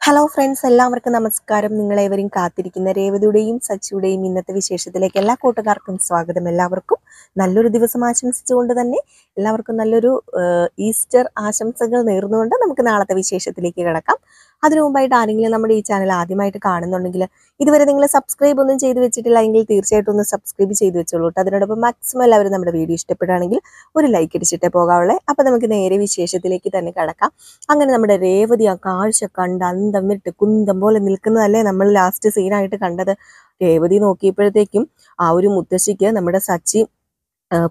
Hello friends, എല്ലാവർക്കും നമസ്കാരം. നിങ്ങളേവരും കാത്തിരിക്കുന്ന രേവതിയുടെയും സച്ചിയുടെയും ഇന്നത്തെ വിശേഷത്തിലേക്ക് എല്ലാ കൂട്ടുകാർക്കും സ്വാഗതം. എല്ലാവർക്കും നല്ലൊരു ദിവസം ആശംസിച്ചുകൊണ്ട് തന്നെ എല്ലാവർക്കും നല്ലൊരു ഈസ്റ്റർ ആശംസകൾ നേർന്നുകൊണ്ട് നമുക്ക് നാളത്തെ വിശേഷത്തിലേക്ക് കിടക്കാം. അതിനു മുമ്പായിട്ട് ആരെങ്കിലും നമ്മുടെ ഈ ചാനൽ ആദ്യമായിട്ട് കാണുന്നുണ്ടെങ്കിൽ ഇതുവരെ നിങ്ങൾ സബ്സ്ക്രൈബ് ഒന്നും ചെയ്ത് വെച്ചിട്ടില്ല എങ്കിൽ തീർച്ചയായിട്ടും ഒന്ന് സബ്സ്ക്രൈബ് ചെയ്ത് വെച്ചോളൂ. അതിനോടൊപ്പം മാക്സിമം എല്ലാവരും നമ്മുടെ വീഡിയോ ഇഷ്ടപ്പെടുകയാണെങ്കിൽ ഒരു ലൈക്ക് അടിച്ചിട്ടേ പോകാവുള്ളേ. അപ്പം നമുക്ക് നേരെ വിശേഷത്തിലേക്ക് തന്നെ കിടക്കാം. അങ്ങനെ നമ്മുടെ രേവതി ആ കാഴ്ച കണ്ട് അന്തം വിട്ട് കുന്തം പോലെ നിൽക്കുന്നതല്ലേ നമ്മൾ ലാസ്റ്റ് സീനായിട്ട് കണ്ടത്. രേവതി നോക്കിയപ്പോഴത്തേക്കും ആ ഒരു മുത്തശ്ശിക്ക് നമ്മുടെ സച്ചി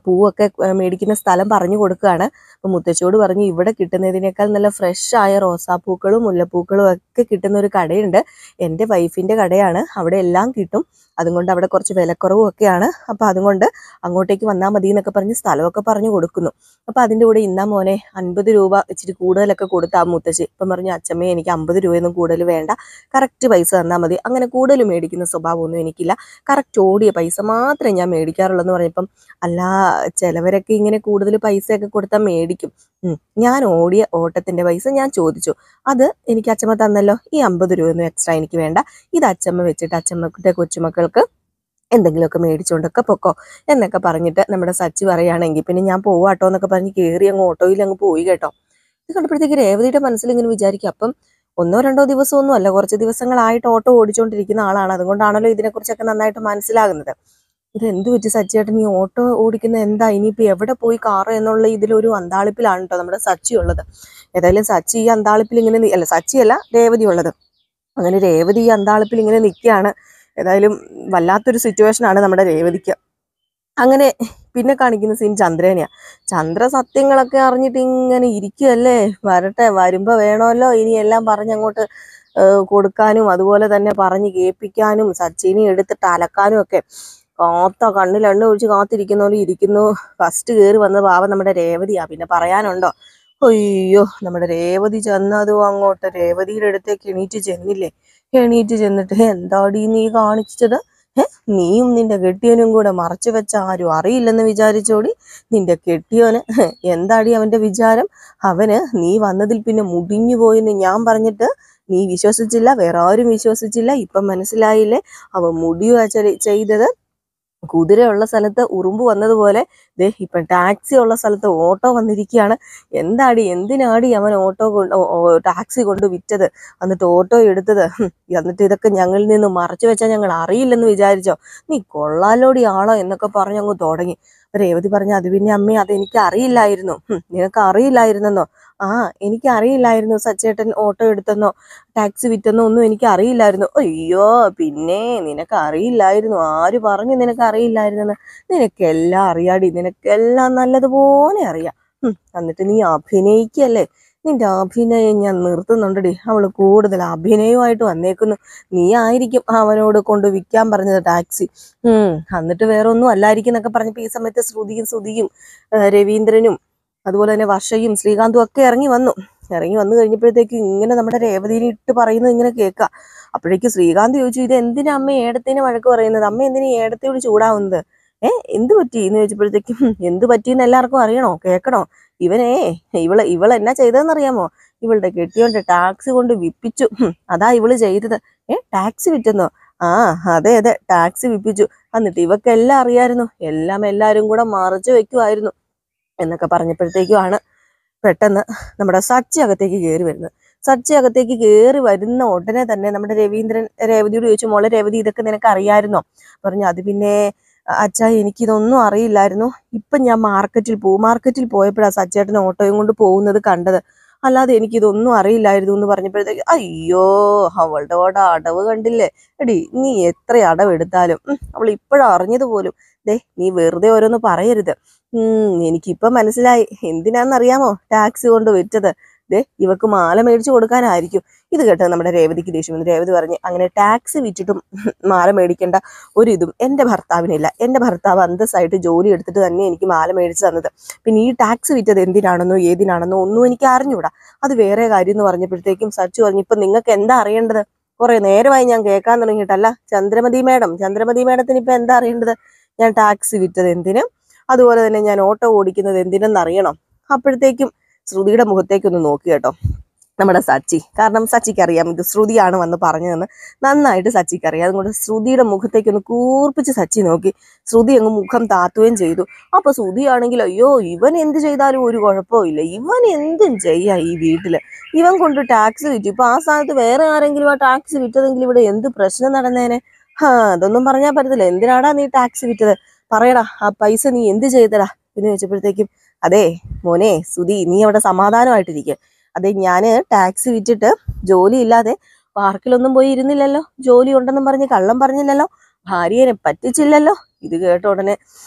പൂവൊക്കെ മേടിക്കുന്ന സ്ഥലം പറഞ്ഞു കൊടുക്കുകയാണ്. അപ്പം മുത്തശ്ശിയോട് പറഞ്ഞു, ഇവിടെ കിട്ടുന്നതിനേക്കാൾ നല്ല ഫ്രഷ് ആയ റോസാപ്പൂക്കളും മുല്ലപ്പൂക്കളും ഒക്കെ കിട്ടുന്ന ഒരു കടയുണ്ട്, എൻ്റെ വൈഫിൻ്റെ കടയാണ്, അവിടെ എല്ലാം കിട്ടും, അതുകൊണ്ട് അവിടെ കുറച്ച് വിലക്കുറവും ഒക്കെയാണ്, അപ്പം അതുകൊണ്ട് അങ്ങോട്ടേക്ക് വന്നാൽ മതി എന്നൊക്കെ പറഞ്ഞ് സ്ഥലമൊക്കെ പറഞ്ഞു കൊടുക്കുന്നു. അപ്പം അതിൻ്റെ കൂടെ ഇന്നാ മോനെ 50 രൂപ ഇച്ചിരി കൂടുതലൊക്കെ കൊടുത്താൽ മുത്തശ്ശി. ഇപ്പം പറഞ്ഞു, അച്ഛമ്മേ എനിക്ക് 50 രൂപയൊന്നും കൂടുതൽ വേണ്ട, കറക്റ്റ് പൈസ തന്നാൽ മതി, അങ്ങനെ കൂടുതൽ മേടിക്കുന്ന സ്വഭാവമൊന്നും എനിക്കില്ല, കറക്റ്റ് ഓടിയ പൈസ മാത്രമേ ഞാൻ മേടിക്കാറുള്ളൂ എന്ന് പറഞ്ഞപ്പം, അല്ല ചിലവരൊക്കെ ഇങ്ങനെ കൂടുതൽ പൈസയൊക്കെ കൊടുത്താൽ മേടിക്കും, ഞാൻ ഓടിയ ഓട്ടത്തിൻ്റെ പൈസ ഞാൻ ചോദിച്ചു, അത് എനിക്ക് അച്ഛമ്മ തന്നല്ലോ, ഈ 50 രൂപയൊന്നും എക്സ്ട്രാ എനിക്ക് വേണ്ട, ഇത് അച്ഛമ്മ വെച്ചിട്ട് അച്ഛമ്മയുടെ കൊച്ചുമക്കൾക്ക് എന്തെങ്കിലുമൊക്കെ മേടിച്ചുകൊണ്ടൊക്കെ പൊക്കോ എന്നൊക്കെ പറഞ്ഞിട്ട് നമ്മുടെ സച്ചി പറയുകയാണെങ്കിൽ പിന്നെ ഞാൻ പോവാട്ടോ എന്നൊക്കെ പറഞ്ഞ് കയറി അങ്ങ് ഓട്ടോയിൽ അങ്ങ് പോയി കേട്ടോ. ഇത് കണ്ടപ്പോഴത്തേക്ക് രേവതിയുടെ മനസ്സിൽ ഇങ്ങനെ വിചാരിക്കും, അപ്പം 1-2 ദിവസമൊന്നും അല്ല, കുറച്ച് ദിവസങ്ങളായിട്ട് ഓട്ടോ ഓടിച്ചുകൊണ്ടിരിക്കുന്ന ആളാണ്, അതുകൊണ്ടാണല്ലോ ഇതിനെക്കുറിച്ചൊക്കെ നന്നായിട്ട് മനസ്സിലാകുന്നത്. ഇത് എന്ത് പറ്റി സച്ചിയേട്ടൻ, ഈ ഓട്ടോ ഓടിക്കുന്ന എന്താ, ഇനിയിപ്പോൾ എവിടെ പോയി കാറ് എന്നുള്ള ഇതിലൊരു അന്താളിപ്പിലാണ് കേട്ടോ നമ്മുടെ സച്ചി ഉള്ളത്. ഏതായാലും സച്ചി ഈ അന്താളിപ്പിൽ ഇങ്ങനെ അല്ല, സച്ചിയല്ല രേവതി ഉള്ളത്. അങ്ങനെ രേവതി ഈ അന്താളിപ്പിൽ ഇങ്ങനെ നിൽക്കുകയാണ്. ഏതായാലും വല്ലാത്തൊരു സിറ്റുവേഷനാണ് നമ്മുടെ രേവതിക്ക്. അങ്ങനെ പിന്നെ കാണിക്കുന്ന സീൻ ചന്ദ്രനെയാണ്. ചന്ദ്ര സത്യങ്ങളൊക്കെ അറിഞ്ഞിട്ട് ഇങ്ങനെ ഇരിക്കുകയല്ലേ, വരട്ടെ, വരുമ്പോൾ വേണമല്ലോ ഇനി എല്ലാം പറഞ്ഞങ്ങോട്ട് കൊടുക്കാനും അതുപോലെ തന്നെ പറഞ്ഞ് കേൾപ്പിക്കാനും സച്ചിനെ എടുത്തിട്ട് അലക്കാനും ഒക്കെ. കണ്ണിൽ എണ്ണ ഒഴിച്ച് കാത്തിരിക്കുന്ന പോലെ ഇരിക്കുന്നു. ഫസ്റ്റ് കയറി വന്ന പാവം നമ്മുടെ രേവതിയാ, പിന്നെ പറയാനുണ്ടോ. അയ്യോ, നമ്മുടെ രേവതി ചെന്നതും അങ്ങോട്ട് രേവതിയുടെ അടുത്തേക്ക് എണീറ്റ് ചെന്നില്ലേ. എണീറ്റ് ചെന്നിട്ട്, എന്താടി നീ കാണിച്ചത്, നീയും നിന്റെ കെട്ടിയനും കൂടെ മറച്ചു വെച്ച ആരും അറിയില്ലെന്ന് വിചാരിച്ചോടി, നിന്റെ കെട്ടിയോന് എന്താടി അവന്റെ വിചാരം, അവന് നീ വന്നതിൽ പിന്നെ മുടിഞ്ഞു പോയെന്ന് ഞാൻ പറഞ്ഞിട്ട് നീ വിശ്വസിച്ചില്ല, വേറെ ആരും വിശ്വസിച്ചില്ല, ഇപ്പം മനസ്സിലായില്ലേ, അവൻ മുടിയുക ചെയ്തത്, കുതിരയുള്ള സ്ഥലത്ത് ഉറുമ്പ് വന്നതുപോലെ ദേ ഇപ്പം ടാക്സി ഉള്ള സ്ഥലത്ത് ഓട്ടോ വന്നിരിക്കുകയാണ്. എന്തിനാടി അവൻ ടാക്സി കൊണ്ട് വിറ്റത്, എന്നിട്ട് ഓട്ടോ എടുത്തത്, എന്നിട്ട് ഇതൊക്കെ ഞങ്ങളിൽ നിന്ന് മറച്ചു വെച്ചാൽ ഞങ്ങൾ അറിയില്ലെന്ന് വിചാരിച്ചോ, നീ കൊള്ളാലോടി ആളോ എന്നൊക്കെ പറഞ്ഞ് അങ്ങ് തുടങ്ങി. രേവതി പറഞ്ഞു, അത് പിന്നെ അമ്മേ, അതെനിക്ക് അറിയില്ലായിരുന്നു. നിനക്ക് അറിയില്ലായിരുന്നെന്നോ? ആ, എനിക്ക് അറിയില്ലായിരുന്നു സച്ചേട്ടൻ ഓട്ടോ എടുത്തെന്നോ ടാക്സി വിറ്റെന്നോ ഒന്നും എനിക്ക് അറിയില്ലായിരുന്നു. അയ്യോ, പിന്നെ നിനക്ക് അറിയില്ലായിരുന്നു, ആര് പറഞ്ഞു നിനക്ക് അറിയില്ലായിരുന്നെന്ന്, നിനക്കെല്ലാം അറിയാടി, നിനക്കെല്ലാം നല്ലതുപോലെ അറിയാം. എന്നിട്ട് നീ അഭിനയിക്കല്ലേ, നിന്റെ അഭിനയം ഞാൻ നിർത്തുന്നുണ്ടടി, അവള് കൂടുതൽ അഭിനയമായിട്ട് വന്നേക്കുന്നു, നീ ആയിരിക്കും അവനോട് കൊണ്ട് വിൽക്കാൻ പറഞ്ഞത് ടാക്സി, എന്നിട്ട് വേറെ ഒന്നും അല്ലായിരിക്കും എന്നൊക്കെ പറഞ്ഞപ്പോൾ ഈ സമയത്ത് ശ്രുതിയും രവീന്ദ്രനും അതുപോലെ തന്നെ വർഷയും ശ്രീകാന്തും ഒക്കെ ഇറങ്ങി വന്നു കഴിഞ്ഞപ്പോഴത്തേക്ക് ഇങ്ങനെ നമ്മുടെ രേവതിനെ ഇട്ട് പറയുന്നത് ഇങ്ങനെ കേൾക്കുക. അപ്പോഴേക്ക് ശ്രീകാന്ത് ചോദിച്ചു, ഇത് എന്തിനാ അമ്മ ഏടത്തേനെ വഴക്ക് പറയുന്നത്, അമ്മ എന്തിനാ ഏടത്തേയോട് ചൂടാവുന്നത്, എന്ത് പറ്റി എന്ന് ചോദിച്ചപ്പോഴത്തേക്കും, എന്ത് പറ്റിയെന്ന് എല്ലാവർക്കും അറിയണോ, കേൾക്കണോ, ഇവള് എന്നാ ചെയ്തതെന്നറിയാമോ, ഇവളുടെ കെട്ടിയോണ്ട് ടാക്സി കൊണ്ട് വിപ്പിച്ചു, അതാ ഇവള് ചെയ്തത്. ടാക്സി വിറ്റെന്നോ? ആ, അതെ ടാക്സി വിപ്പിച്ചു, എന്നിട്ട് ഇവക്കെല്ലാം അറിയായിരുന്നു, എല്ലാവരും കൂടെ മറച്ചു വെക്കുമായിരുന്നു എന്നൊക്കെ പറഞ്ഞപ്പോഴത്തേക്കുമാണ് പെട്ടെന്ന് നമ്മുടെ സച്ചി അകത്തേക്ക് കയറി വരുന്നത്. സച്ചി അകത്തേക്ക് കയറി വരുന്ന ഉടനെ തന്നെ നമ്മുടെ രവീന്ദ്രൻ രേവതിയോട് ചോദിച്ചു, മോളെ രേവതി, ഇതൊക്കെ നിനക്ക് അറിയായിരുന്നോ? പറഞ്ഞു, അത് പിന്നെ അച്ഛാ, എനിക്കിതൊന്നും അറിയില്ലായിരുന്നു, ഇപ്പം ഞാൻ മാർക്കറ്റിൽ പോയപ്പോഴാണ് സച്ചേട്ടൻ ഓട്ടോയും കൊണ്ട് പോകുന്നത് കണ്ടത്, അല്ലാതെ എനിക്കിതൊന്നും അറിയില്ലായിരുന്നു എന്ന് പറഞ്ഞപ്പോഴത്തേക്ക്, അയ്യോ, അവളുടെ അടവ് കണ്ടില്ലേ എടി, നീ എത്ര അടവെടുത്താലും അവൾ ഇപ്പോഴും അറിഞ്ഞതുപോലും, നീ വെറുതെ ഓരോന്ന് പറയരുത്, എനിക്കിപ്പം മനസ്സിലായി എന്തിനാന്നറിയാമോ ടാക്സി കൊണ്ട് വിറ്റത്, ഇവക്ക് മാല മേടിച്ചു കൊടുക്കാനായിരിക്കും. ഇത് കേട്ടത് നമ്മുടെ രേവതിക്ക് ദേഷ്യം വന്നു. രേവതി പറഞ്ഞ്, അങ്ങനെ ടാക്സി വിറ്റിട്ടും മാല മേടിക്കേണ്ട ഒരിതും എൻ്റെ ഭർത്താവിനില്ല, എൻ്റെ ഭർത്താവ് അന്തസ്സായിട്ട് ജോലി എടുത്തിട്ട് തന്നെ എനിക്ക് മാല മേടിച്ചു തന്നത്, പിന്നെ ഈ ടാക്സി വിറ്റത് എന്തിനാണെന്നോ ഏതിനാണെന്നോ ഒന്നും എനിക്ക് അറിഞ്ഞൂടാ, അത് വേറെ കാര്യം എന്ന് പറഞ്ഞപ്പോഴത്തേക്കും സച്ചു പറഞ്ഞു, ഇപ്പം നിങ്ങൾക്ക് എന്താ അറിയേണ്ടത്, കുറെ നേരമായി ഞാൻ കേൾക്കാൻ തുടങ്ങിയിട്ടല്ല, ചന്ദ്രമതി മേഡത്തിന് ഇപ്പം എന്താ അറിയേണ്ടത്, ഞാൻ ടാക്സി വിറ്റത് എന്തിന്, അതുപോലെ തന്നെ ഞാൻ ഓട്ടോ ഓടിക്കുന്നത് എന്തിനെന്ന് അറിയണം. അപ്പോഴത്തേക്കും ശ്രുതിയുടെ മുഖത്തേക്കൊന്ന് നോക്കി കേട്ടോ. നമ്മുടെ സച്ചി. കാരണം സച്ചിക്ക് അറിയാം ഇത് ശ്രുതിയാണ് വന്ന് പറഞ്ഞതെന്ന് നന്നായിട്ട് സച്ചിക്ക് അറിയാം. അതുകൊണ്ട് ശ്രുതിയുടെ മുഖത്തേക്ക് ഒന്ന് കൂർപ്പിച്ച് സച്ചി നോക്കി. ശ്രുതി അങ്ങ് മുഖം താത്തുകയും ചെയ്തു. അപ്പൊ ശ്രുതിയാണെങ്കിൽ അയ്യോ ഇവൻ എന്ത് ചെയ്താലും ഒരു കുഴപ്പമില്ല, ഇവൻ എന്തും ചെയ്യാം ഈ വീട്ടില്, ഇവൻ കൊണ്ട് ടാക്സ് വിറ്റു. ഇപ്പൊ ആ സ്ഥാനത്ത് വേറെ ആരെങ്കിലും ആ ടാക്സ് വിറ്റതെങ്കിൽ ഇവിടെ എന്ത് പ്രശ്നം നടന്നേനെ. അതൊന്നും പറഞ്ഞാൽ പറ്റത്തില്ല. എന്തിനാടാ നീ ടാക്സ് വിറ്റത്, പറയടാ, ആ പൈസ നീ എന്ത് ചെയ്തടാ എന്ന് ചോദിച്ചപ്പോഴത്തേക്കും അതെ മോനെ സുധി, നീ അവിടെ സമാധാനമായിട്ടിരിക്കുക. അതെ, ഞാന് ടാക്സി വിറ്റിട്ട് ജോലി ഇല്ലാതെ പാർക്കിലൊന്നും പോയി ഇരുന്നില്ലല്ലോ, ജോലി ഉണ്ടെന്നും പറഞ്ഞ് കള്ളം പറഞ്ഞില്ലല്ലോ, ഭാര്യനെ പറ്റിച്ചില്ലല്ലോ. ഇത് കേട്ട ഉടനെ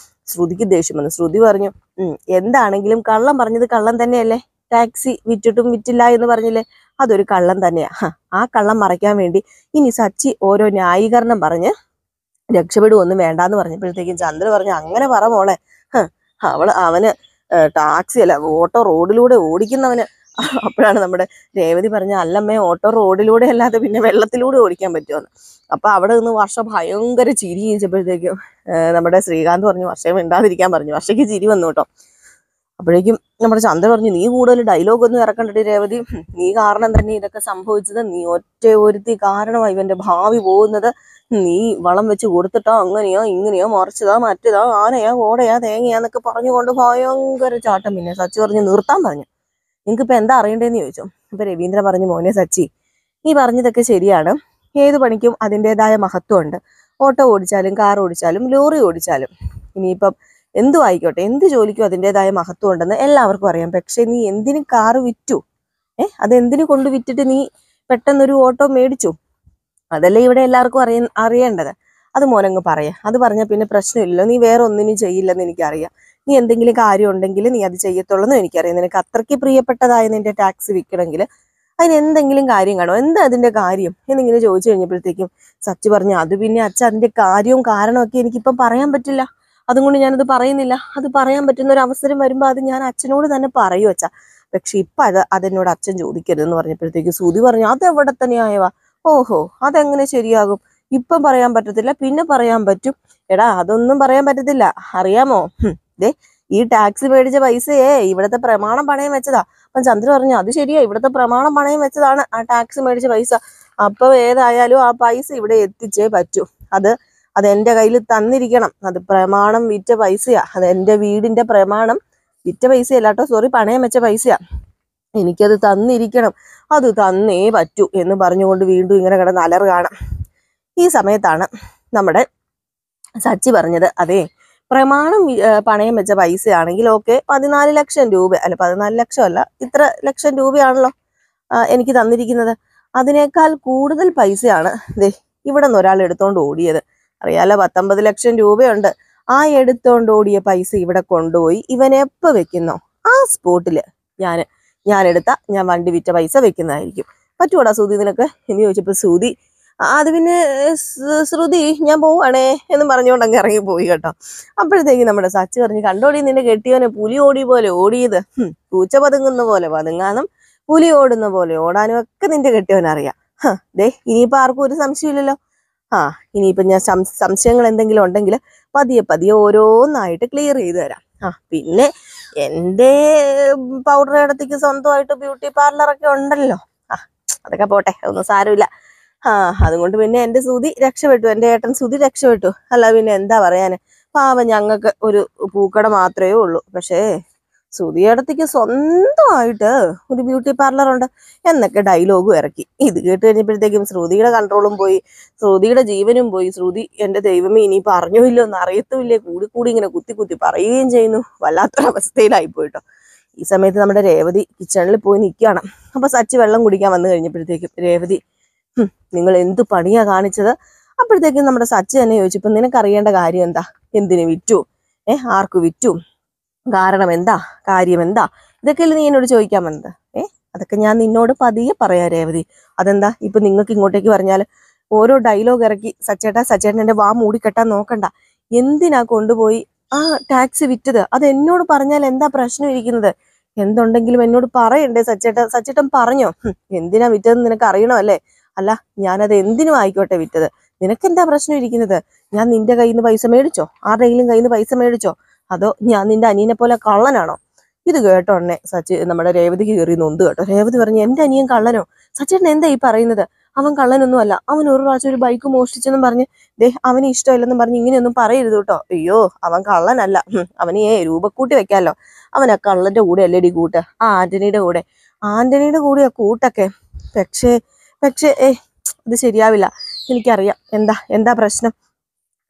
ശ്രുതിക്ക് ദേഷ്യം വന്നു. ശ്രുതി പറഞ്ഞു, എന്താണെങ്കിലും കള്ളം പറഞ്ഞത് കള്ളം തന്നെയല്ലേ, ടാക്സി വിറ്റിട്ടും വിറ്റില്ല എന്ന് പറഞ്ഞില്ലേ, അതൊരു കള്ളം തന്നെയാ. ആ കള്ളം മറയ്ക്കാൻ വേണ്ടി ഇനി സച്ചി ഓരോ ന്യായീകരണം പറഞ്ഞ് രക്ഷപ്പെടുവൊന്നും വേണ്ടാന്ന് പറഞ്ഞപ്പോഴത്തേക്കും ചന്ദ്ര പറഞ്ഞു, അങ്ങനെ പറ മോളെ, അവന് ടാക്സി അല്ല ഓട്ടോ റോഡിലൂടെ ഓടിക്കുന്നവന്. അപ്പോഴാണ് നമ്മുടെ രേവതി പറഞ്ഞ, അല്ലമ്മേ ഓട്ടോ റോഡിലൂടെ അല്ലാതെ പിന്നെ വെള്ളത്തിലൂടെ ഓടിക്കാൻ പറ്റുമെന്ന്. അപ്പൊ അവിടെ നിന്ന് വർഷ ഭയങ്കര ചിരി ചോദിച്ചപ്പോഴത്തേക്കും നമ്മുടെ ശ്രീകാന്ത് പറഞ്ഞു, വർഷയെ മിണ്ടാതിരിക്കാൻ പറഞ്ഞു. വർഷയ്ക്ക് ചിരി വന്നു കേട്ടോ. അപ്പോഴേക്കും നമ്മുടെ ചന്ദ്ര പറഞ്ഞു, നീ കൂടുതൽ ഡയലോഗ് ഒന്നും ഇറക്കണ്ടേ രേവതി, നീ കാരണം തന്നെ ഇതൊക്കെ സംഭവിച്ചത്, നീ ഒറ്റ ഒരുത്തി കാരണമായി ഇവന്റെ ഭാവി പോകുന്നത്, നീ വളം വെച്ച് കൊടുത്തിട്ടോ അങ്ങനെയോ ഇങ്ങനെയോ മറിച്ചതാ മറ്റേതാ ആനയാ ഓടയാ തേങ്ങയാന്നൊക്കെ പറഞ്ഞുകൊണ്ട് ഭയങ്കര ചാട്ടം. പിന്നെ സച്ചി പറഞ്ഞു നിർത്താൻ പറഞ്ഞു, നിങ്ങൾക്കിപ്പോൾ എന്താ അറിയണ്ടേന്ന് ചോദിച്ചു. ഇപ്പൊ രവീന്ദ്ര പറഞ്ഞു, മോനെ സച്ചി, നീ പറഞ്ഞതൊക്കെ ശരിയാണ്, ഏത് പണിക്കും അതിൻ്റെതായ മഹത്വമുണ്ട്. ഓട്ടോ ഓടിച്ചാലും കാർ ഓടിച്ചാലും ലോറി ഓടിച്ചാലും ഇനിയിപ്പം എന്തു ആയിക്കോട്ടെ, എന്ത് ജോലിക്കും അതിൻ്റെതായ മഹത്വം ഉണ്ടെന്ന് എല്ലാവർക്കും അറിയാം. പക്ഷെ നീ എന്തിന് കാറ് വിറ്റു? അതെന്തിനു കൊണ്ട് വിറ്റിട്ട് നീ പെട്ടെന്നൊരു ഓട്ടോ മേടിച്ചു? അതല്ലേ ഇവിടെ എല്ലാവർക്കും അറിയേണ്ടത്. അത് മോനങ്ങ് പറയാ. അത് പറഞ്ഞാൽ പിന്നെ പ്രശ്നമില്ലല്ലോ, നീ വേറെ ഒന്നിനും ചെയ്യില്ലെന്ന് എനിക്കറിയാം. നീ എന്തെങ്കിലും കാര്യം ഉണ്ടെങ്കിൽ നീ അത് ചെയ്യത്തുള്ളൂ എനിക്കറിയാം. നിനക്ക് അത്രയ്ക്ക് പ്രിയപ്പെട്ടതായ നിന്റെ ടാക്സി വിൽക്കണമെങ്കിൽ അതിന് എന്തെങ്കിലും കാര്യം കാണോ, എന്താ അതിന്റെ കാര്യം എന്നിങ്ങനെ ചോദിച്ചു കഴിഞ്ഞപ്പോഴത്തേക്കും സച്ചി പറഞ്ഞു, അത് പിന്നെ അച്ഛ അതിന്റെ കാര്യവും കാരണമൊക്കെ എനിക്കിപ്പം പറയാൻ പറ്റില്ല, അതുകൊണ്ട് ഞാനത് പറയുന്നില്ല. അത് പറയാൻ പറ്റുന്ന ഒരു അവസരം വരുമ്പോൾ അത് ഞാൻ അച്ഛനോട് തന്നെ പറയൂ അച്ഛ, പക്ഷെ ഇപ്പൊ അതെന്നോട് അച്ഛൻ ചോദിക്കരുതെന്ന് പറഞ്ഞപ്പോഴത്തേക്ക് ശ്രുതി പറഞ്ഞു, അത് എവിടെ തന്നെയായവാ, ഓഹോ അതെങ്ങനെ ശരിയാകും, ഇപ്പം പറയാൻ പറ്റത്തില്ല പിന്നെ പറയാൻ പറ്റും. എടാ അതൊന്നും പറയാൻ പറ്റത്തില്ല, അറിയാമോ, ഈ ടാക്സി മേടിച്ച പൈസയെ ഇവിടുത്തെ പ്രമാണം പണയം വെച്ചതാ. അപ്പം ചന്ദ്ര പറഞ്ഞു, അത് ശരിയാ, ഇവിടുത്തെ പ്രമാണം പണയം വെച്ചതാണ് ആ ടാക്സി മേടിച്ച പൈസ. അപ്പൊ ഏതായാലും ആ പൈസ ഇവിടെ എത്തിച്ചേ പറ്റൂ. അത് എന്റെ കയ്യിൽ തന്നിരിക്കണം. അത് പ്രമാണം വിറ്റ പൈസയാ, അത് എന്റെ വീടിന്റെ പ്രമാണം വിറ്റ പൈസയല്ല കേട്ടോ, സോറി, പണയം വെച്ച പൈസയാ, എനിക്കത് തന്നിരിക്കണം, അത് തന്നേ പറ്റൂ എന്ന് പറഞ്ഞുകൊണ്ട് വീണ്ടും ഇങ്ങനെ കിടന്ന് അലറുകയാണ്. ഈ സമയത്താണ് നമ്മുടെ സച്ചി പറഞ്ഞത്, അതെ പ്രമാണം പണയം വെച്ച പൈസയാണെങ്കിൽ ഓക്കെ, 14 ലക്ഷം രൂപ അല്ല 14 ലക്ഷം അല്ല, ഇത്ര ലക്ഷം രൂപയാണല്ലോ എനിക്ക് തന്നിരിക്കുന്നത്, അതിനേക്കാൾ കൂടുതൽ പൈസയാണ് ഇവിടെ നിന്ന് ഒരാൾ എടുത്തോണ്ട് ഓടിയത്. അറിയാലോ 19 ലക്ഷം രൂപയുണ്ട്. ആ എടുത്തോണ്ട് ഓടിയ പൈസ ഇവിടെ കൊണ്ടുപോയി ഇവൻ എപ്പോ വെക്കുന്നോ ആ സ്പോട്ടില് ഞാൻ വണ്ടി വിറ്റ പൈസ വെക്കുന്നതായിരിക്കും. പറ്റൂടാ ശ്രുതി നിനക്ക് എന്ന് ചോദിച്ചപ്പോ ശ്രുതി, അത് പിന്നെ ശ്രുതി ഞാൻ പോവാണേ എന്ന് പറഞ്ഞുകൊണ്ട് അങ്ങ് ഇറങ്ങി പോയി കേട്ടോ. അപ്പോഴത്തേക്ക് നമ്മുടെ സച്ചി പറഞ്ഞു, കണ്ടോടി നിന്റെ കെട്ടിയവനെ പുലി ഓടി പോലെ ഓടിയത്, പൂച്ച പതുങ്ങുന്ന പോലെ പതുങ്ങാനും പുലി ഓടുന്ന പോലെ ഓടാനും ഒക്കെ നിന്റെ കെട്ടിയവനറിയാം. ഇനിയിപ്പോ ആർക്കും ഒരു സംശയമില്ലല്ലോ. ഇനിയിപ്പോ ഞാൻ സംശയങ്ങൾ എന്തെങ്കിലും ഉണ്ടെങ്കിൽ പതിയെ ഓരോന്നായിട്ട് ക്ലിയർ ചെയ്ത് തരാം. പിന്നെ എൻ്റെ പൗഡർ ഇടത്തേക്ക് സ്വന്തമായിട്ട് ബ്യൂട്ടി പാർലറൊക്കെ ഉണ്ടല്ലോ, അതൊക്കെ പോട്ടെ, ഒന്നും സാരമില്ല. അതുകൊണ്ട് പിന്നെ എൻ്റെ സുധി രക്ഷപ്പെട്ടു, എൻ്റെ ഏട്ടൻ സുധി രക്ഷപ്പെട്ടു. അല്ല പിന്നെ എന്താ പറയാന്, പാവം ഞങ്ങൾക്ക് ഒരു പൂക്കട മാത്രമേ ഉള്ളൂ. പക്ഷേ സുധിയടത്തേക്ക് സ്വന്തമായിട്ട് ഒരു ബ്യൂട്ടി പാർലർ ഉണ്ട് എന്നൊക്കെ ഡയലോഗും ഇറക്കി. ഇത് കേട്ട് കഴിഞ്ഞപ്പോഴത്തേക്കും ശ്രുതിയുടെ കൺട്രോളും പോയി, ശ്രുതിയുടെ ജീവനും പോയി. ശ്രുതി എൻ്റെ ദൈവമേ ഇനിയിപ്പോൾ അറിഞ്ഞോ ഇല്ലോ എന്ന് അറിയത്തുമില്ലേ, കൂടി ഇങ്ങനെ കുത്തി പറയുകയും ചെയ്യുന്നു. വല്ലാത്തൊരവസ്ഥയിലായി പോയിട്ടോ. ഈ സമയത്ത് നമ്മുടെ രേവതി കിച്ചണിൽ പോയി നിൽക്കുകയാണ്. അപ്പൊ സച്ചി വെള്ളം കുടിക്കാൻ വന്നു കഴിഞ്ഞപ്പോഴത്തേക്കും രേവതി, നിങ്ങൾ എന്ത് പണിയാ കാണിച്ചത്? അപ്പോഴത്തേക്കും നമ്മുടെ സച്ചി തന്നെ ചോദിച്ചപ്പോ, നിനക്കറിയേണ്ട കാര്യം എന്താ, എന്തിനു വിറ്റു, ആർക്ക് വിറ്റു, കാരണം എന്താ, കാര്യം എന്താ, ഇതൊക്കെയല്ലേ നീ എന്നോട് ചോദിക്കാൻ വന്നത്? അതൊക്കെ ഞാൻ നിന്നോട് പതിയെ പറയാ രേവതി. അതെന്താ ഇപ്പൊ നിങ്ങൾക്ക് ഇങ്ങോട്ടേക്ക് പറഞ്ഞാൽ ഓരോ ഡയലോഗ് ഇറക്കി സച്ചേട്ടൻ എന്റെ വാ മൂടിക്കെട്ടാൻ നോക്കണ്ട. എന്തിനാ കൊണ്ടുപോയി ആ ടാക്സി വിറ്റത്? അത് എന്നോട് പറഞ്ഞാൽ എന്താ പ്രശ്നം ഇരിക്കുന്നത്? എന്തുണ്ടെങ്കിലും എന്നോട് പറയണ്ടേ സച്ചേട്ടൻ പറഞ്ഞോ? എന്തിനാ വിറ്റതെന്ന് നിനക്ക് അറിയണോ അല്ലേ? അല്ല ഞാനത് എന്തിനും ആയിക്കോട്ടെ വിറ്റത്, നിനക്കെന്താ പ്രശ്നം ഇരിക്കുന്നത്? ഞാൻ നിന്റെ കയ്യിൽ നിന്ന് പൈസ മേടിച്ചോ? ആരുടെയെങ്കിലും കയ്യിൽ നിന്ന് പൈസ മേടിച്ചോ? അതോ ഞാൻ നിന്റെ അനിയനെ പോലെ കള്ളനാണോ? ഇത് കേട്ടോ ഉടനെ നമ്മുടെ രേവതിക്ക് കയറി നൊന്ത് കേട്ടോ. രേവതി പറഞ്ഞു, എന്റെ അനിയൻ കള്ളനോ? സച്ചേട്ടൻ എന്താ ഈ പറയുന്നത്? അവൻ കള്ളനൊന്നും അല്ല. അവൻ ഒരു പ്രാവശ്യം ഒരു ബൈക്ക് മോഷ്ടിച്ചെന്നും പറഞ്ഞ് അവന് ഇഷ്ടമില്ലെന്നും പറഞ്ഞ് ഇങ്ങനെയൊന്നും പറയരുത് കേട്ടോ. അയ്യോ, അവൻ കള്ളനല്ല. അവന് രൂപക്കൂട്ടി വെക്കാമല്ലോ. അവൻ ആ കള്ളന്റെ കൂടെ അല്ലേടി കൂട്ട്, ആ ആന്റണിയുടെ കൂടെ. ആന്റണിയുടെ കൂടെ ആ കൂട്ടൊക്കെ. പക്ഷേ പക്ഷേ അത് ശരിയാവില്ല. എനിക്കറിയാം. എന്താ പ്രശ്നം?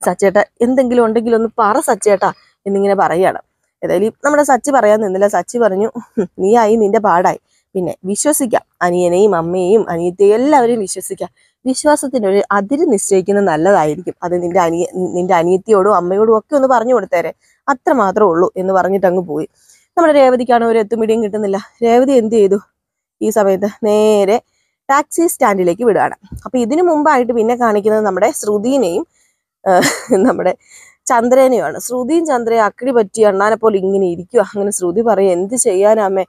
സച്ചേട്ടാ എന്തെങ്കിലും ഉണ്ടെങ്കിൽ ഒന്ന് പറ സച്ചേട്ടാ എന്നിങ്ങനെ പറയാണ്. ഏതായാലും നമ്മുടെ സച്ചി പറയാൻ നിന്നില്ല. സച്ചി പറഞ്ഞു, നീയായി നിന്റെ പാടായി. പിന്നെ വിശ്വസിക്കാം, അനിയനെയും അമ്മയെയും അനിയത്തെയും എല്ലാവരെയും വിശ്വസിക്കാം. വിശ്വാസത്തിനൊരു അതിര് നിശ്ചയിക്കുന്നത് നല്ലതായിരിക്കും. അത് നിന്റെ അനിയത്തിയോടും അമ്മയോടും ഒക്കെ ഒന്ന് പറഞ്ഞു കൊടുത്തേരെ, അത്ര മാത്രമേ ഉള്ളൂ എന്ന് പറഞ്ഞിട്ട് അങ്ങ് പോയി. നമ്മുടെ രേവതിക്കാണ് ഒരു എത്തുമിടിയും കിട്ടുന്നില്ല. രേവതി എന്ത് ചെയ്തു? ഈ സമയത്ത് നേരെ ടാക്സി സ്റ്റാൻഡിലേക്ക് വിടുകയാണ്. അപ്പൊ ഇതിനു മുമ്പായിട്ട് പിന്നെ കാണിക്കുന്നത് നമ്മുടെ ശ്രുതിനെയും നമ്മുടെ ചന്ദ്രനെയുമാണ്. ശ്രുതിയും ചന്ദ്രയും അക്കിടി പറ്റി അണ്ണാനെ പോലെ ഇങ്ങനെ ഇരിക്കുക. അങ്ങനെ ശ്രുതി പറയും, എന്ത് ചെയ്യാനാമേ,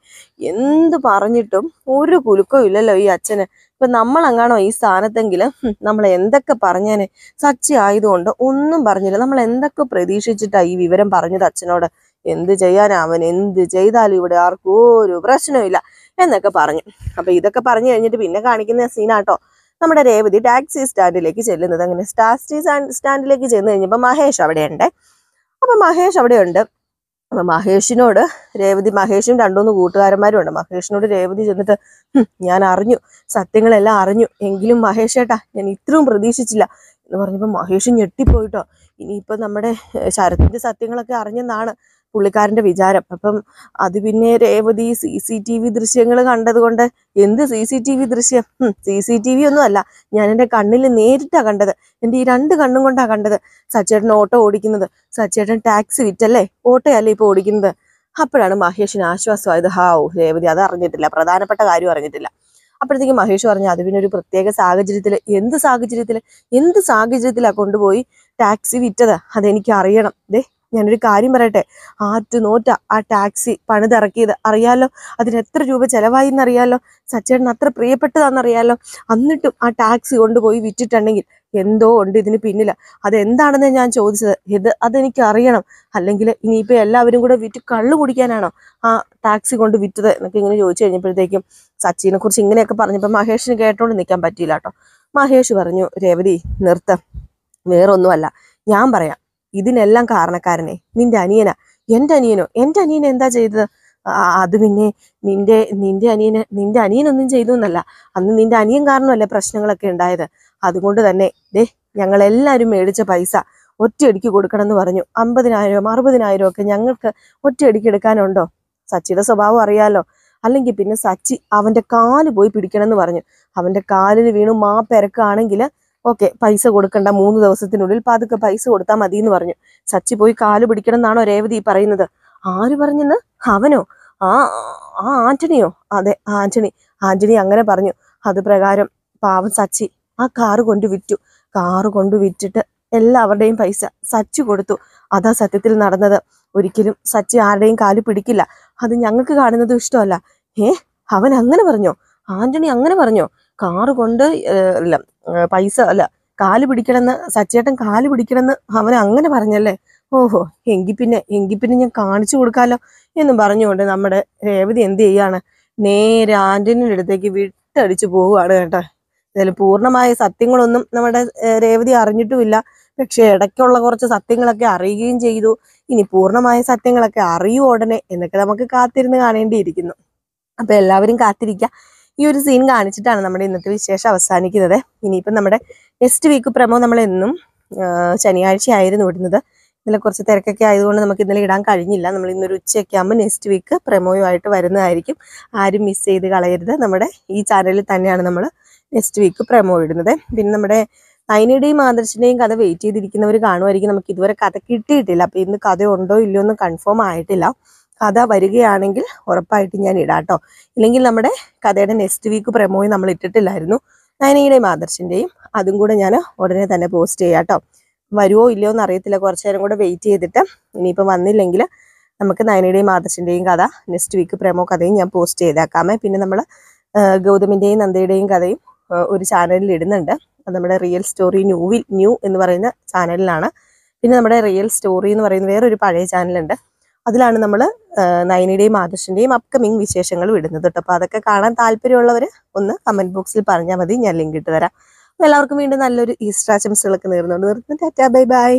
എന്ത് പറഞ്ഞിട്ടും ഒരു കുലുക്കവും ഇല്ലല്ലോ ഈ അച്ഛന്. ഇപ്പൊ നമ്മളെങ്ങാണോ ഈ സ്ഥാനത്തെങ്കിലും നമ്മൾ എന്തൊക്കെ പറഞ്ഞേനെ. സച്ചി ആയതുകൊണ്ട് ഒന്നും പറഞ്ഞില്ല. നമ്മൾ എന്തൊക്കെ പ്രതീക്ഷിച്ചിട്ടാ ഈ വിവരം പറഞ്ഞത് അച്ഛനോട്. എന്ത് ചെയ്യാനാ, അവൻ എന്ത് ചെയ്താലും ഇവിടെ ആർക്കും ഒരു പ്രശ്നമില്ല എന്നൊക്കെ പറഞ്ഞു. അപ്പൊ ഇതൊക്കെ പറഞ്ഞു കഴിഞ്ഞിട്ട് പിന്നെ കാണിക്കുന്ന സീനാട്ടോ നമ്മുടെ രേവതി ടാക്സി സ്റ്റാൻഡിലേക്ക് ചെല്ലുന്നത്. അങ്ങനെ ടാക്സി സ്റ്റാൻഡിലേക്ക് ചെന്ന് കഴിഞ്ഞപ്പോൾ മഹേഷ് അവിടെ ഉണ്ട്. അപ്പൊ മഹേഷ് അവിടെ ഉണ്ട്. അപ്പൊ മഹേഷും രണ്ടുമൂന്ന് കൂട്ടുകാരന്മാരും ഉണ്ട്. മഹേഷിനോട് രേവതി ചെന്നിട്ട്, ഞാൻ അറിഞ്ഞു, സത്യങ്ങളെല്ലാം അറിഞ്ഞു. എങ്കിലും മഹേഷ് ഏട്ടാ, ഞാൻ ഇത്രയും പ്രതീക്ഷിച്ചില്ല എന്ന് പറഞ്ഞപ്പോ മഹേഷ് ഞെട്ടിപ്പോയിട്ടോ. ഇനിയിപ്പൊ നമ്മുടെ ശരത്തിന്റെ സത്യങ്ങളൊക്കെ അറിഞ്ഞെന്നാണ് പുള്ളിക്കാരന്റെ വിചാരം. അപ്പം അത് പിന്നെ രേവതി CCTV ദൃശ്യങ്ങൾ കണ്ടത് കൊണ്ട്. എന്ത് CCTV ദൃശ്യം? CCTV ഒന്നും അല്ല, ഞാൻ എൻ്റെ കണ്ണിൽ നേരിട്ടാ കണ്ടത്. എൻ്റെ ഈ 2 കണ്ണും കൊണ്ടാ കണ്ടത്. സച്ചേട്ടൻ ഓട്ടോ ഓടിക്കുന്നത്. സച്ചേട്ടൻ ടാക്സി വിറ്റല്ലേ, ഓട്ടോയല്ലേ ഇപ്പൊ ഓടിക്കുന്നത്. അപ്പോഴാണ് മഹേഷിന് ആശ്വാസമായത്. രേവതി അത് അറിഞ്ഞിട്ടില്ല, പ്രധാനപ്പെട്ട കാര്യം അറിഞ്ഞിട്ടില്ല. അപ്പോഴത്തേക്കും മഹേഷ് പറഞ്ഞു, അത് പിന്നെ ഒരു പ്രത്യേക സാഹചര്യത്തിൽ. എന്ത് സാഹചര്യത്തിലാ കൊണ്ടുപോയി ടാക്സി വിറ്റത്? അതെനിക്ക് അറിയണം. ഞാനൊരു കാര്യം പറയട്ടെ, ആറ്റുനോറ്റ ആ ടാക്സി പണിതിറക്കിയത് അറിയാലോ. അതിന് എത്ര രൂപ ചെലവായി എന്നറിയാലോ. സച്ചേട്ടൻ അത്ര പ്രിയപ്പെട്ടതാണെന്നറിയാലോ. എന്നിട്ടും ആ ടാക്സി കൊണ്ടുപോയി വിറ്റിട്ടുണ്ടെങ്കിൽ എന്തോ ഉണ്ട് ഇതിന് പിന്നില്. അതെന്താണെന്ന് ഞാൻ ചോദിച്ചത്. അതെനിക്ക് അറിയണം. അല്ലെങ്കിൽ ഇനിയിപ്പോ എല്ലാവരും കൂടെ വിറ്റ് കള്ളു കുടിക്കാനാണോ ആ ടാക്സി കൊണ്ട് വിറ്റത് എന്നൊക്കെ ഇങ്ങനെ ചോദിച്ചു കഴിഞ്ഞപ്പോഴത്തേക്കും സച്ചിനെ കുറിച്ച് ഇങ്ങനെയൊക്കെ പറഞ്ഞപ്പോൾ മഹേഷിന് കേട്ടോണ്ട് നിൽക്കാൻ പറ്റിയില്ല കേട്ടോ. മഹേഷ് പറഞ്ഞു, രേവതി നിർത്ത, വേറൊന്നുമല്ല, ഞാൻ പറയാം. ഇതിനെല്ലാം കാരണക്കാരനെ നിന്റെ അനിയനാ. എൻ്റെ അനിയൻ എന്താ ചെയ്തത്? അത് പിന്നെ നിന്റെ അനിയനൊന്നും ചെയ്തു എന്നല്ല. അന്ന് നിന്റെ അനിയൻ കാരണമല്ലേ പ്രശ്നങ്ങളൊക്കെ ഉണ്ടായത്. അതുകൊണ്ട് തന്നെ ഞങ്ങളെല്ലാവരും മേടിച്ച പൈസ ഒറ്റയടിക്ക് കൊടുക്കണം എന്ന് പറഞ്ഞു. 50,000 60,000 ഒക്കെ ഞങ്ങൾക്ക് ഒറ്റയടിക്ക് എടുക്കാനുണ്ടോ? സച്ചിയുടെ സ്വഭാവം അറിയാലോ. അല്ലെങ്കിൽ പിന്നെ സച്ചി അവന്റെ കാല് പോയി പിടിക്കണം എന്ന് പറഞ്ഞു. അവന്റെ കാലിന് വീണു മാപ്പിരക്കാണെങ്കിൽ ഓക്കെ, പൈസ കൊടുക്കണ്ട, 3 ദിവസത്തിനുള്ളിൽ പതുക്കെ പൈസ കൊടുത്താൽ മതി എന്ന് പറഞ്ഞു. സച്ചി പോയി കാല് പിടിക്കണം എന്നാണോ രേവതി പറയുന്നത്? ആര് പറഞ്ഞെന്ന്? അവനോ? ആ ആന്റണിയോ? അതെ, ആന്റണി അങ്ങനെ പറഞ്ഞു. അത് പ്രകാരം പാവം സച്ചി ആ കാറ് കൊണ്ട് വിറ്റിട്ട് എല്ലാവരുടെയും പൈസ സച്ചി കൊടുത്തു. അതാ സത്യത്തിൽ നടന്നത്. ഒരിക്കലും സച്ചി ആരുടെയും കാല് പിടിക്കില്ല. അത് ഞങ്ങൾക്ക് കാണുന്നതും ഇഷ്ടമല്ല. അവൻ അങ്ങനെ പറഞ്ഞോ? ആന്റണി അങ്ങനെ പറഞ്ഞോ? കാറ് കൊണ്ട് പൈസ അല്ല, കാല് പിടിക്കണമെന്ന്, സച്ചേട്ടൻ കാല് പിടിക്കണമെന്ന് അവൻ അങ്ങനെ പറഞ്ഞല്ലേ? ഓഹോ, എങ്കിൽ പിന്നെ ഞാൻ കാണിച്ചു കൊടുക്കാലോ എന്നും പറഞ്ഞുകൊണ്ട് നമ്മുടെ രേവതി എന്ത് ചെയ്യാണ്, നേരെ ആന്റണിയുടെ അടുത്തേക്ക് വിട്ടടിച്ചു പോവുകയാണ് കേട്ടോ. ഇതിൽ പൂർണ്ണമായ സത്യങ്ങളൊന്നും നമ്മുടെ രേവതി അറിഞ്ഞിട്ടുമില്ല. പക്ഷെ ഇടയ്ക്കുള്ള കുറച്ച് സത്യങ്ങളൊക്കെ അറിയുകയും ചെയ്തു. ഇനി പൂർണ്ണമായ സത്യങ്ങളൊക്കെ അറിയൂ ഉടനെ എന്നൊക്കെ നമുക്ക് കാത്തിരുന്ന് കാണേണ്ടിയിരിക്കുന്നു. അപ്പൊ എല്ലാവരും കാത്തിരിക്കുക. ഈ ഒരു സീൻ കാണിച്ചിട്ടാണ് നമ്മുടെ ഇന്നത്തെ വിശേഷം അവസാനിക്കുന്നത്. ഇനിയിപ്പം നമ്മുടെ നെക്സ്റ്റ് വീക്ക് പ്രമോ നമ്മൾ എന്നും ശനിയാഴ്ച ആയിരുന്നു ഇടുന്നത്. ഇന്നലെ കുറച്ച് തിരക്കൊക്കെ ആയതുകൊണ്ട് നമുക്ക് ഇന്നലെ ഇടാൻ കഴിഞ്ഞില്ല. നമ്മൾ ഇന്നൊരു ഉച്ചയൊക്കെ ആകുമ്പോൾ നെക്സ്റ്റ് വീക്ക് പ്രമോയുമായിട്ട് വരുന്നതായിരിക്കും. ആരും മിസ് ചെയ്ത് കളയരുത്. നമ്മുടെ ഈ ചാനലിൽ തന്നെയാണ് നമ്മൾ നെക്സ്റ്റ് വീക്ക് പ്രമോ ഇടുന്നത്. പിന്നെ നമ്മുടെ നയനയുടെയും ആദർശിന്റെയും കഥ വെയിറ്റ് ചെയ്തിരിക്കുന്നവർ കാണുമായിരിക്കും. നമുക്ക് ഇതുവരെ കഥ കിട്ടിയിട്ടില്ല. അപ്പൊ ഇന്ന് കഥ ഉണ്ടോ ഇല്ലയോ എന്ന് കൺഫേം ആയിട്ടില്ല. കഥ വരികയാണെങ്കിൽ ഉറപ്പായിട്ട് ഞാൻ ഇടാട്ടോ. ഇല്ലെങ്കിൽ നമ്മുടെ കഥയുടെ നെക്സ്റ്റ് വീക്ക് പ്രമോയും നമ്മൾ ഇട്ടിട്ടില്ലായിരുന്നു, നയനയുടെയും ആദർശിന്റെയും. അതും കൂടെ ഞാൻ ഉടനെ തന്നെ പോസ്റ്റ് ചെയ്യാട്ടോ. വരുമോ ഇല്ലയോ എന്ന് അറിയത്തില്ല. കുറച്ചു നേരം കൂടെ വെയിറ്റ് ചെയ്തിട്ട് ഇനിയിപ്പോൾ വന്നില്ലെങ്കിൽ നമുക്ക് നയനയുടെയും ആദർശിന്റെയും കഥ നെക്സ്റ്റ് വീക്ക് പ്രമോ കഥയും ഞാൻ പോസ്റ്റ് ചെയ്തേക്കാമേ. പിന്നെ നമ്മൾ ഗൗതമിന്റെയും നന്ദയുടെയും കഥയും ഒരു ചാനലിൽ ഇടുന്നുണ്ട്. അത് നമ്മുടെ റിയൽ സ്റ്റോറി ന്യൂ എന്ന് പറയുന്ന ചാനലിലാണ്. പിന്നെ നമ്മുടെ റിയൽ സ്റ്റോറി എന്ന് പറയുന്ന വേറൊരു പഴയ ചാനലുണ്ട്. അതിലാണ് നമ്മൾ നയനിയുടെയും ആദർശിൻ്റെയും അപ്കമിങ് വിശേഷങ്ങൾ വിടുന്നത് കേട്ടോ. അപ്പോൾ അതൊക്കെ കാണാൻ താല്പര്യമുള്ളവർ ഒന്ന് കമൻറ്റ് ബോക്സിൽ പറഞ്ഞാൽ മതി, ഞാൻ ലിങ്ക് ഇട്ട് തരാം. അപ്പോൾ എല്ലാവർക്കും വീണ്ടും നല്ലൊരു ഈസ്റ്റർ ആശംസകളൊക്കെ നേർന്നുകൊണ്ട് നിർത്തുന്നു. Tata, bye bye.